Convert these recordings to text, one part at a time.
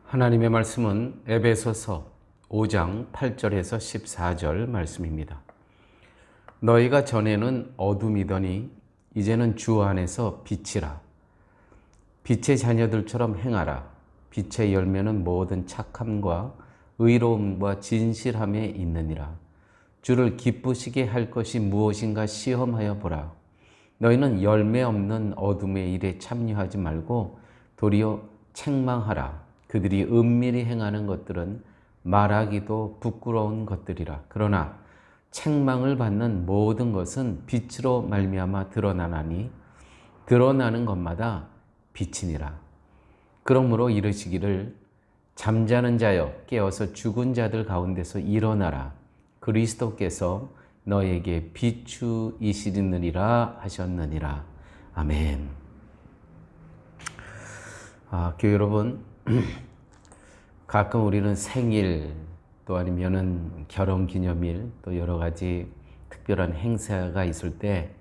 하나님의 말씀은 에베소서 5장 8절에서 14절 말씀입니다. 너희가 전에는 어둠이더니 이제는 주 안에서 빛이라. 빛의 자녀들처럼 행하라. 빛의 열매는 모든 착함과 의로움과 진실함에 있느니라. 주를 기쁘시게 할 것이 무엇인가 시험하여 보라. 너희는 열매 없는 어둠의 일에 참여하지 말고 도리어 책망하라. 그들이 은밀히 행하는 것들은 말하기도 부끄러운 것들이라. 그러나 책망을 받는 모든 것은 빛으로 말미암아 드러나나니 드러나는 것마다 빛이니라. 그러므로 이르시기를 잠자는 자여 깨어서 죽은 자들 가운데서 일어나라. 그리스도께서 너에게 비추이시느니라 하셨느니라. 아멘. 교회 여러분, 가끔 우리는 생일 또 아니면은 결혼기념일 또 여러 가지 특별한 행사가 있을 때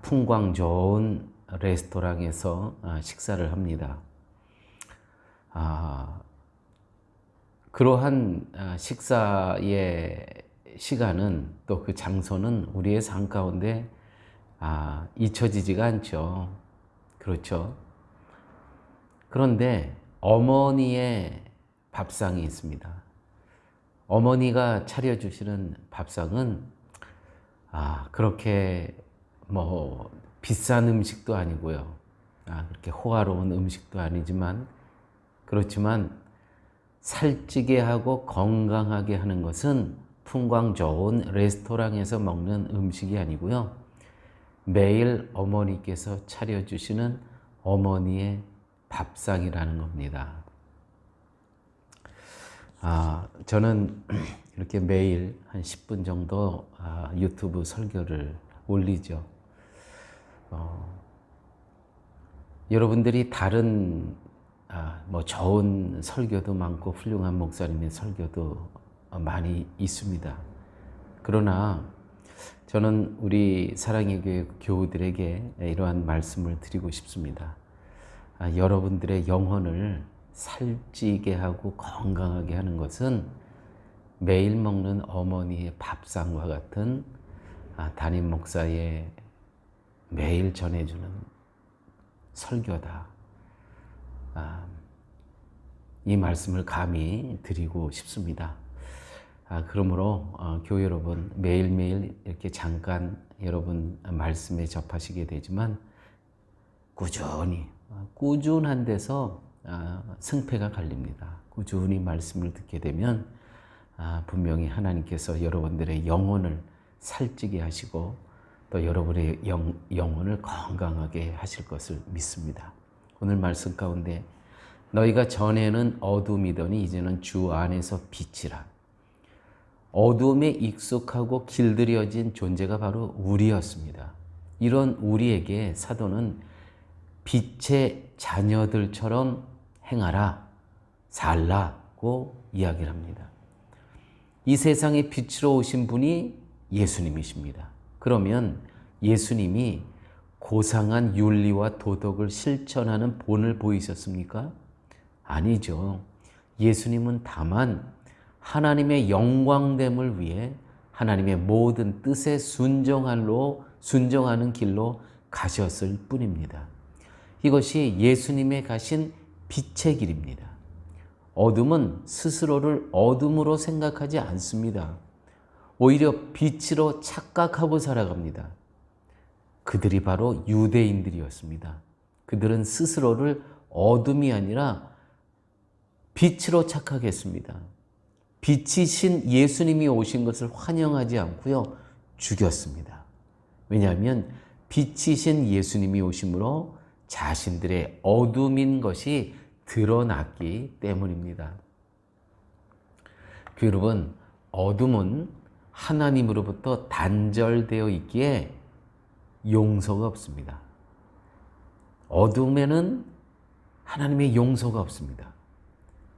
풍광 좋은 레스토랑에서 식사를 합니다. 그러한 식사의 시간은 또 그 장소는 우리의 삶 가운데 잊혀지지가 않죠. 그렇죠. 그런데 어머니의 밥상이 있습니다. 어머니가 차려주시는 밥상은 그렇게 비싼 음식도 아니고요. 그렇게 호화로운 음식도 아니지만 그렇지만 살찌게 하고 건강하게 하는 것은 풍광 좋은 레스토랑에서 먹는 음식이 아니고요. 매일 어머니께서 차려주시는 어머니의 밥상이라는 겁니다. 저는 이렇게 매일 한 10분 정도 유튜브 설교를 올리죠. 여러분들이 다른 좋은 설교도 많고 훌륭한 목사님의 설교도 많이 있습니다. 그러나 저는 우리 사랑의 교회 교우들에게 이러한 말씀을 드리고 싶습니다. 여러분들의 영혼을 살찌게 하고 건강하게 하는 것은 매일 먹는 어머니의 밥상과 같은 담임 목사의 매일 전해주는 설교다. 이 말씀을 감히 드리고 싶습니다. 그러므로 교회 여러분 매일매일 이렇게 잠깐 여러분 말씀에 접하시게 되지만 꾸준한 데서 승패가 갈립니다. 꾸준히 말씀을 듣게 되면 분명히 하나님께서 여러분들의 영혼을 살찌게 하시고 또 여러분의 영혼을 건강하게 하실 것을 믿습니다. 오늘 말씀 가운데 너희가 전에는 어둠이더니 이제는 주 안에서 빛이라. 어둠에 익숙하고 길들여진 존재가 바로 우리였습니다. 이런 우리에게 사도는 빛의 자녀들처럼 행하라, 살라고 이야기를 합니다. 이 세상에 빛으로 오신 분이 예수님이십니다. 그러면 예수님이 고상한 윤리와 도덕을 실천하는 본을 보이셨습니까? 아니죠. 예수님은 다만 하나님의 영광됨을 위해 하나님의 모든 뜻에 순종하는 길로 가셨을 뿐입니다. 이것이 예수님의 가신 빛의 길입니다. 어둠은 스스로를 어둠으로 생각하지 않습니다. 오히려 빛으로 착각하고 살아갑니다. 그들이 바로 유대인들이었습니다. 그들은 스스로를 어둠이 아니라 빛으로 착각했습니다. 빛이신 예수님이 오신 것을 환영하지 않고요, 죽였습니다. 왜냐하면 빛이신 예수님이 오심으로 자신들의 어둠인 것이 드러났기 때문입니다. 여러분, 어둠은 하나님으로부터 단절되어 있기에 용서가 없습니다. 어둠에는 하나님의 용서가 없습니다.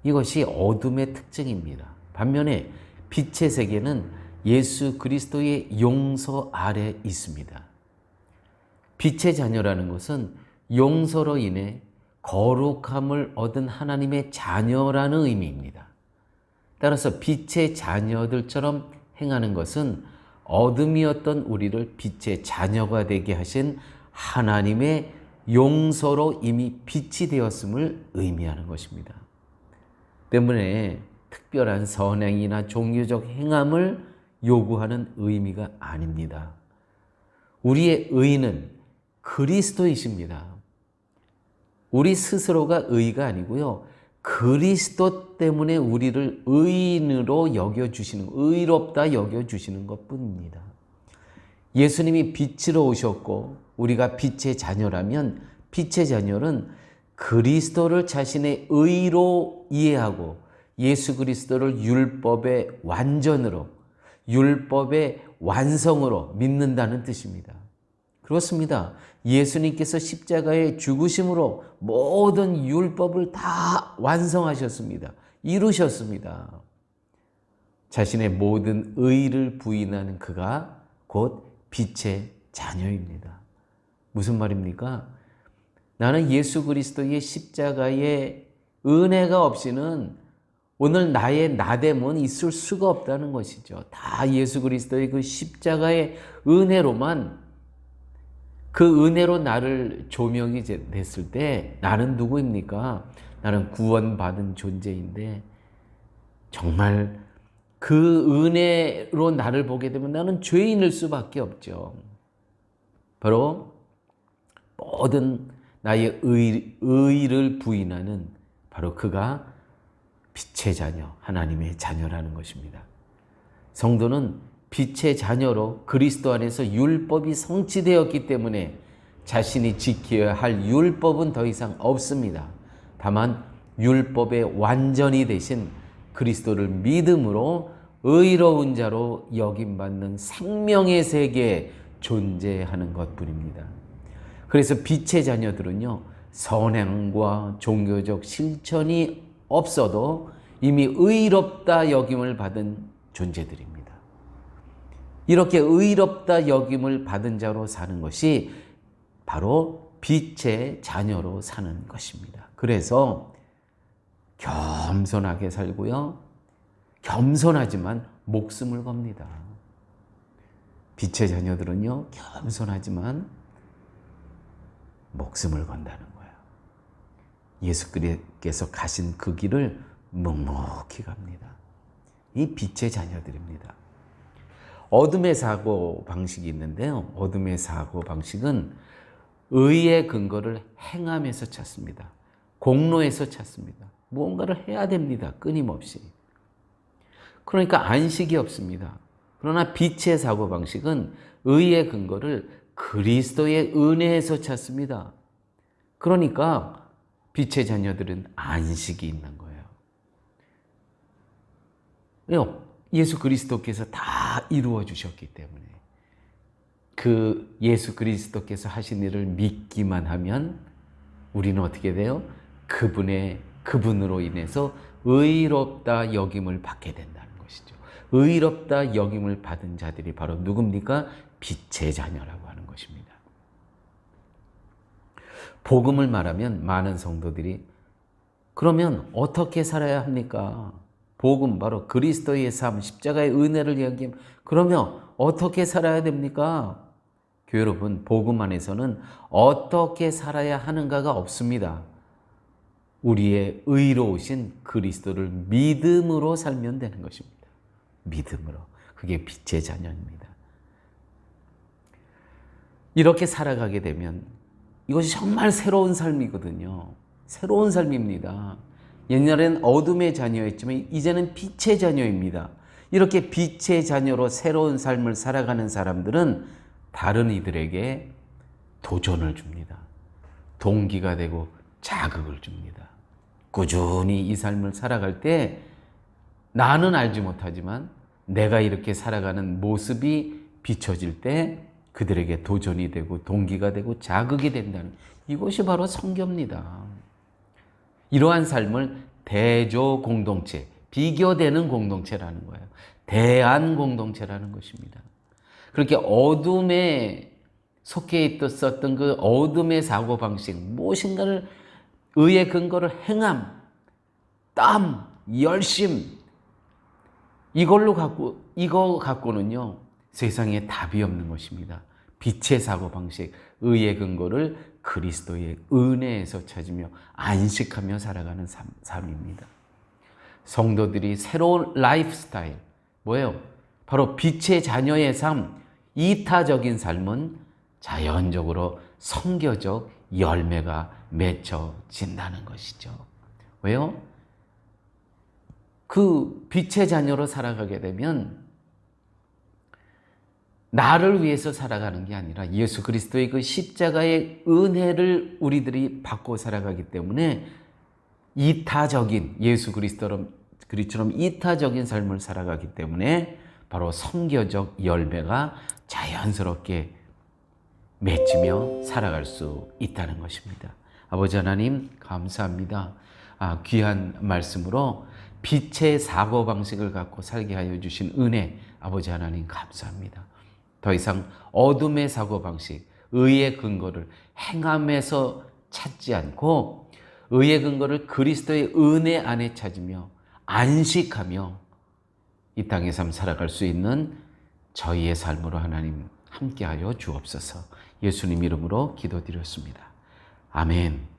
이것이 어둠의 특징입니다. 반면에 빛의 세계는 예수 그리스도의 용서 아래 있습니다. 빛의 자녀라는 것은 용서로 인해 거룩함을 얻은 하나님의 자녀라는 의미입니다. 따라서 빛의 자녀들처럼 행하는 것은 어둠이었던 우리를 빛의 자녀가 되게 하신 하나님의 용서로 이미 빛이 되었음을 의미하는 것입니다. 때문에 특별한 선행이나 종교적 행함을 요구하는 의미가 아닙니다. 우리의 의는 그리스도이십니다. 우리 스스로가 의가 아니고요. 그리스도 때문에 우리를 의인으로 여겨주시는, 의롭다 여겨주시는 것 뿐입니다. 예수님이 빛으로 오셨고 우리가 빛의 자녀라면 빛의 자녀는 그리스도를 자신의 의로 이해하고 예수 그리스도를 율법의 완전으로, 율법의 완성으로 믿는다는 뜻입니다. 그렇습니다. 예수님께서 십자가의 죽으심으로 모든 율법을 다 완성하셨습니다. 이루셨습니다. 자신의 모든 의를 부인하는 그가 곧 빛의 자녀입니다. 무슨 말입니까? 나는 예수 그리스도의 십자가의 은혜가 없이는 오늘 나의 나됨은 있을 수가 없다는 것이죠. 다 예수 그리스도의 그 십자가의 은혜로만, 그 은혜로 나를 조명이 됐을 때 나는 누구입니까? 나는 구원받은 존재인데 정말 그 은혜로 나를 보게 되면 나는 죄인일 수밖에 없죠. 바로 모든 나의 의를 부인하는 바로 그가 빛의 자녀, 하나님의 자녀라는 것입니다. 성도는 빛의 자녀로 그리스도 안에서 율법이 성취되었기 때문에 자신이 지켜야 할 율법은 더 이상 없습니다. 다만 율법의 완전히 되신 그리스도를 믿음으로 의로운 자로 여김받는 생명의 세계에 존재하는 것뿐입니다. 그래서 빛의 자녀들은요, 선행과 종교적 실천이 없어도 이미 의롭다 여김을 받은 존재들입니다. 이렇게 의롭다 여김을 받은 자로 사는 것이 바로 빛의 자녀로 사는 것입니다. 그래서 겸손하게 살고요, 겸손하지만 목숨을 겁니다. 빛의 자녀들은요, 겸손하지만 목숨을 건다는 거예요. 예수께서 가신 그 길을 묵묵히 갑니다. 이 빛의 자녀들입니다. 어둠의 사고 방식이 있는데요. 어둠의 사고 방식은 의의 근거를 행함에서 찾습니다. 공로에서 찾습니다. 무언가를 해야 됩니다. 끊임없이. 그러니까 안식이 없습니다. 그러나 빛의 사고 방식은 의의 근거를 그리스도의 은혜에서 찾습니다. 그러니까 빛의 자녀들은 안식이 있는 거예요. 왜요? 예수 그리스도께서 다 이루어 주셨기 때문에. 그 예수 그리스도께서 하신 일을 믿기만 하면 우리는 어떻게 돼요? 그분으로 인해서 의롭다 여김을 받게 된다는 것이죠. 의롭다 여김을 받은 자들이 바로 누굽니까? 빛의 자녀라고 하는 것입니다. 복음을 말하면 많은 성도들이 그러면 어떻게 살아야 합니까? 복음, 바로 그리스도의 삶, 십자가의 은혜를 이야기하면 그러면 어떻게 살아야 됩니까? 교회 여러분, 복음 안에서는 어떻게 살아야 하는가가 없습니다. 우리의 의로우신 그리스도를 믿음으로 살면 되는 것입니다. 믿음으로. 그게 빛의 자녀입니다. 이렇게 살아가게 되면 이것이 정말 새로운 삶이거든요. 새로운 삶입니다. 옛날엔 어둠의 자녀였지만 이제는 빛의 자녀입니다. 이렇게 빛의 자녀로 새로운 삶을 살아가는 사람들은 다른 이들에게 도전을 줍니다. 동기가 되고 자극을 줍니다. 꾸준히 이 삶을 살아갈 때 나는 알지 못하지만 내가 이렇게 살아가는 모습이 비춰질 때 그들에게 도전이 되고 동기가 되고 자극이 된다는, 이것이 바로 선교입니다. 이러한 삶을 대조 공동체, 비교되는 공동체라는 거예요. 대안 공동체라는 것입니다. 그렇게 어둠에 속해 있었던 그 어둠의 사고방식, 무엇인가를 의의 근거를 행함, 땀, 열심, 이거 갖고는요, 세상에 답이 없는 것입니다. 빛의 사고방식, 의의 근거를 그리스도의 은혜에서 찾으며 안식하며 살아가는 삶입니다. 성도들이 새로운 라이프 스타일, 뭐예요? 바로 빛의 자녀의 삶, 이타적인 삶은 자연적으로 성교적 열매가 맺혀진다는 것이죠. 왜요? 그 빛의 자녀로 살아가게 되면 나를 위해서 살아가는 게 아니라 예수 그리스도의 그 십자가의 은혜를 우리들이 받고 살아가기 때문에 이타적인 예수 그리스도처럼 이타적인 삶을 살아가기 때문에 바로 성교적 열매가 자연스럽게 맺히며 살아갈 수 있다는 것입니다. 아버지 하나님 감사합니다. 귀한 말씀으로 빛의 사고방식을 갖고 살게 하여 주신 은혜 아버지 하나님 감사합니다. 더 이상 어둠의 사고방식, 의의 근거를 행함에서 찾지 않고 의의 근거를 그리스도의 은혜 안에 찾으며 안식하며 이 땅의 삶 살아갈 수 있는 저희의 삶으로 하나님 함께하여 주옵소서. 예수님 이름으로 기도드렸습니다. 아멘.